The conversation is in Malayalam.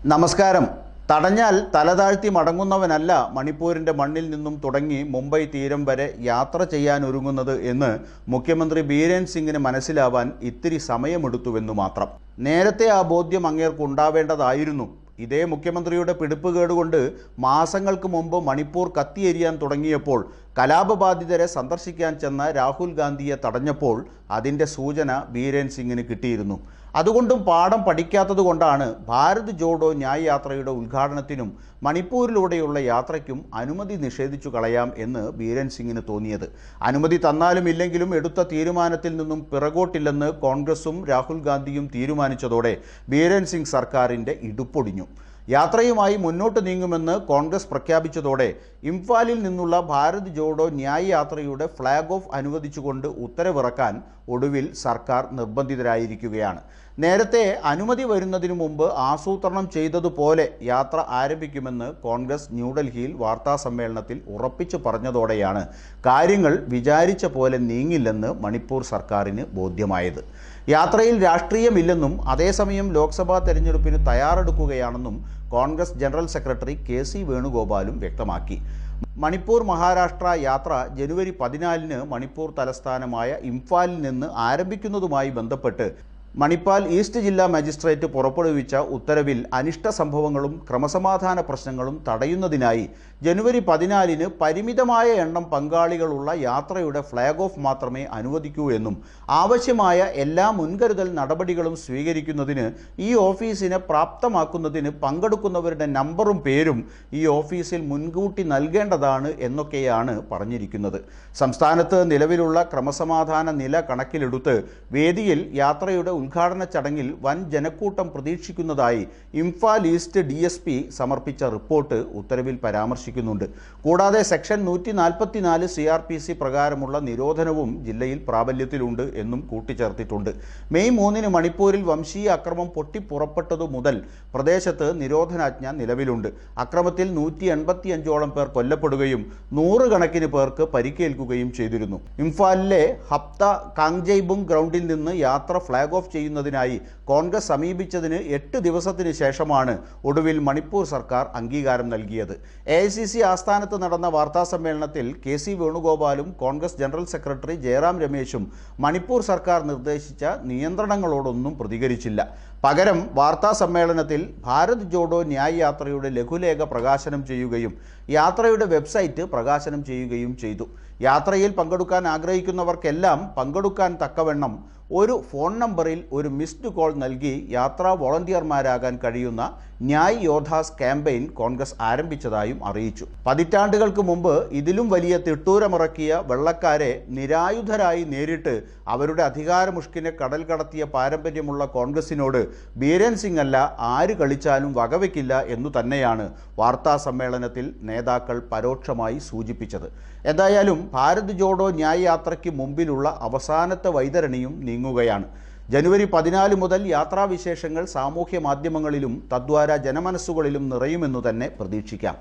നമസ്കാരം. തടഞ്ഞാൽ തലതാഴ്ത്തി മടങ്ങുന്നവനല്ല മണിപ്പൂരിൻ്റെ മണ്ണിൽ നിന്നും തുടങ്ങി മുംബൈ തീരം വരെ യാത്ര ചെയ്യാനൊരുങ്ങുന്നത് എന്ന് മുഖ്യമന്ത്രി ബീരേൻ സിംഗിന് മനസ്സിലാവാൻ ഇത്തിരി സമയമെടുത്തുവെന്നു മാത്രം. നേരത്തെ ആ ബോധ്യം അങ്ങേർക്കുണ്ടാവേണ്ടതായിരുന്നു. ഇതേ മുഖ്യമന്ത്രിയുടെ പിടിപ്പുകേടുകൊണ്ട് മാസങ്ങൾക്ക് മുമ്പ് മണിപ്പൂർ കത്തിയെരിയാൻ തുടങ്ങിയപ്പോൾ കലാപബാധിതരെ സന്ദർശിക്കാൻ ചെന്ന രാഹുൽ ഗാന്ധിയെ തടഞ്ഞപ്പോൾ അതിൻ്റെ സൂചന ബീരേൻ സിംഗിന് കിട്ടിയിരുന്നു. അതുകൊണ്ടും പാഠം പഠിക്കാത്തതുകൊണ്ടാണ് ഭാരത് ജോഡോ ന്യായ് യാത്രയുടെ ഉദ്ഘാടനത്തിനും മണിപ്പൂരിലൂടെയുള്ള യാത്രയ്ക്കും അനുമതി നിഷേധിച്ചു കളയാം എന്ന് ബീരേൻ സിംഗിന് തോന്നിയത്. അനുമതി തന്നാലും ഇല്ലെങ്കിലും എടുത്ത തീരുമാനത്തിൽ നിന്നും പിറകോട്ടില്ലെന്ന് കോൺഗ്രസും രാഹുൽ ഗാന്ധിയും തീരുമാനിച്ചതോടെ ബീരേൻ സിംഗ് സർക്കാരിൻ്റെ ഇടുപ്പൊടിഞ്ഞു. യാത്രയുമായി മുന്നോട്ട് നീങ്ങുമെന്ന് കോൺഗ്രസ് പ്രഖ്യാപിച്ചതോടെ ഇംഫാലിൽ നിന്നുള്ള ഭാരത് ജോഡോ ന്യായ് യാത്രയുടെ ഫ്ലാഗ് ഓഫ് അനുവദിച്ചുകൊണ്ട് ഉത്തരവിറക്കാൻ ഒടുവിൽ സർക്കാർ നിർബന്ധിതരായിരിക്കുകയാണ്. നേരത്തെ അനുമതി വരുന്നതിനു മുമ്പ് ആസൂത്രണം ചെയ്തതുപോലെ യാത്ര ആരംഭിക്കുമെന്ന് കോൺഗ്രസ് ന്യൂഡൽഹിയിൽ വാർത്താസമ്മേളനത്തിൽ ഉറപ്പിച്ചു പറഞ്ഞതോടെയാണ് കാര്യങ്ങൾ വിചാരിച്ച പോലെ നീങ്ങില്ലെന്ന് മണിപ്പൂർ സർക്കാരിന് ബോധ്യമായത്. യാത്രയിൽ രാഷ്ട്രീയമില്ലെന്നും അതേസമയം ലോക്സഭാ തെരഞ്ഞെടുപ്പിന് തയ്യാറെടുക്കുകയാണെന്നും കോൺഗ്രസ് ജനറൽ സെക്രട്ടറി കെ.സി. വേണുഗോപാലും വ്യക്തമാക്കി. മണിപ്പൂർ മഹാരാഷ്ട്ര യാത്ര ജനുവരി 14 മണിപ്പൂർ തലസ്ഥാനമായ ഇംഫാലിൽ നിന്ന് ആരംഭിക്കുന്നതുമായി ബന്ധപ്പെട്ട് മണിപ്പാൽ ഈസ്റ്റ് ജില്ലാ മജിസ്ട്രേറ്റ് പുറപ്പെടുവിച്ച ഉത്തരവിൽ അനിഷ്ട സംഭവങ്ങളും ക്രമസമാധാന പ്രശ്നങ്ങളും തടയുന്നതിനായി ജനുവരി 14 പരിമിതമായ എണ്ണം പങ്കാളികളുള്ള യാത്രയുടെ ഫ്ലാഗ് ഓഫ് മാത്രമേ അനുവദിക്കൂ എന്നും ആവശ്യമായ എല്ലാ മുൻകരുതൽ നടപടികളും സ്വീകരിക്കുന്നതിന് ഈ ഓഫീസിനെ പ്രാപ്തമാക്കുന്നതിന് പങ്കെടുക്കുന്നവരുടെ നമ്പറും പേരും ഈ ഓഫീസിൽ മുൻകൂട്ടി നൽകേണ്ടതാണ് എന്നൊക്കെയാണ് പറഞ്ഞിരിക്കുന്നത്. സംസ്ഥാനത്ത് നിലവിലുള്ള ക്രമസമാധാന നില കണക്കിലെടുത്ത് വേദിയിൽ യാത്രയുടെ ഉദ്ഘാടന ചടങ്ങിൽ വൻ ജനക്കൂട്ടം പ്രതീക്ഷിക്കുന്നതായി ഇംഫാൽ ഈസ്റ്റ് DSP സമർപ്പിച്ച റിപ്പോർട്ട് ഉത്തരവിൽ പരാമർശിക്കുന്നുണ്ട്. കൂടാതെ സെക്ഷൻ 144 CRPC പ്രകാരമുള്ള നിരോധനവും ജില്ലയിൽ പ്രാബല്യത്തിലുണ്ട് എന്നും കൂട്ടിച്ചേർത്തിട്ടുണ്ട്. മെയ് 3 മണിപ്പൂരിൽ വംശീയ അക്രമം പൊട്ടിപ്പുറപ്പെട്ടതു മുതൽ പ്രദേശത്ത് നിരോധനാജ്ഞ നിലവിലുണ്ട്. അക്രമത്തിൽ 185ഓളം പേർ കൊല്ലപ്പെടുകയും 100 കണക്കിന് പേർക്ക് പരിക്കേൽക്കുകയും ചെയ്തിരുന്നു. ഇംഫാലിലെ ഹപ്ത കാങ്ജൈബുങ് ഗ്രൗണ്ടിൽ നിന്ന് യാത്ര ഫ്ലാഗ് ഓഫ് ചെയ്യുന്നതിനായി കോൺഗ്രസ് സമീപിച്ചതിന് 8 ദിവസത്തിന് ശേഷമാണ് ഒടുവിൽ മണിപ്പൂർ സർക്കാർ അംഗീകാരം നൽകിയത്. AICC ആസ്ഥാനത്ത് നടന്ന വാർത്താസമ്മേളനത്തിൽ കെ.സി. വേണുഗോപാലും കോൺഗ്രസ് ജനറൽ സെക്രട്ടറി ജയറാം രമേശും മണിപ്പൂർ സർക്കാർ നിർദ്ദേശിച്ച നിയന്ത്രണങ്ങളോടൊന്നും പ്രതികരിച്ചില്ല. പകരം വാർത്താ സമ്മേളനത്തിൽ ഭാരത് ജോഡോ ന്യായ് യാത്രയുടെ ലഘുലേഖ പ്രകാശനം ചെയ്യുകയും യാത്രയുടെ വെബ്സൈറ്റ് പ്രകാശനം ചെയ്യുകയും ചെയ്തു. യാത്രയിൽ പങ്കെടുക്കാൻ ആഗ്രഹിക്കുന്നവർക്കെല്ലാം പങ്കെടുക്കാൻ തക്കവണ്ണം ഒരു ഫോൺ നമ്പറിൽ ഒരു മിസ്ഡ് കോൾ നൽകി യാത്രാ വോളണ്ടിയർമാരാകാൻ കഴിയുന്ന ന്യായ് യോദ്ധാസ് ക്യാമ്പയിൻ കോൺഗ്രസ് ആരംഭിച്ചതായും അറിയിച്ചു. പതിറ്റാണ്ടുകൾക്ക് മുമ്പ് ഇതിലും വലിയ തിട്ടൂരമിറക്കിയ വെള്ളക്കാരെ നിരായുധരായി നേരിട്ട് അവരുടെ അധികാരമുഷ്കിനെ കടൽ കടത്തിയ പാരമ്പര്യമുള്ള കോൺഗ്രസിനോട് ബീരേൻ സിംഗ് അല്ല ആര് കളിച്ചാലും വകവയ്ക്കില്ല എന്നു തന്നെയാണ് വാർത്താ സമ്മേളനത്തിൽ നേതാക്കൾ പരോക്ഷമായി സൂചിപ്പിച്ചത്. എന്തായാലും ഭാരത് ജോഡോ ന്യായ് യാത്രയ്ക്ക് മുമ്പിലുള്ള അവസാനത്തെ വൈതരണിയും നീങ്ങുകയാണ്. ജനുവരി 14 മുതൽ യാത്രാവിശേഷങ്ങൾ സാമൂഹ്യ മാധ്യമങ്ങളിലും തദ്വാര ജനമനസ്സുകളിലും നിറയുമെന്നു തന്നെ പ്രതീക്ഷിക്കാം.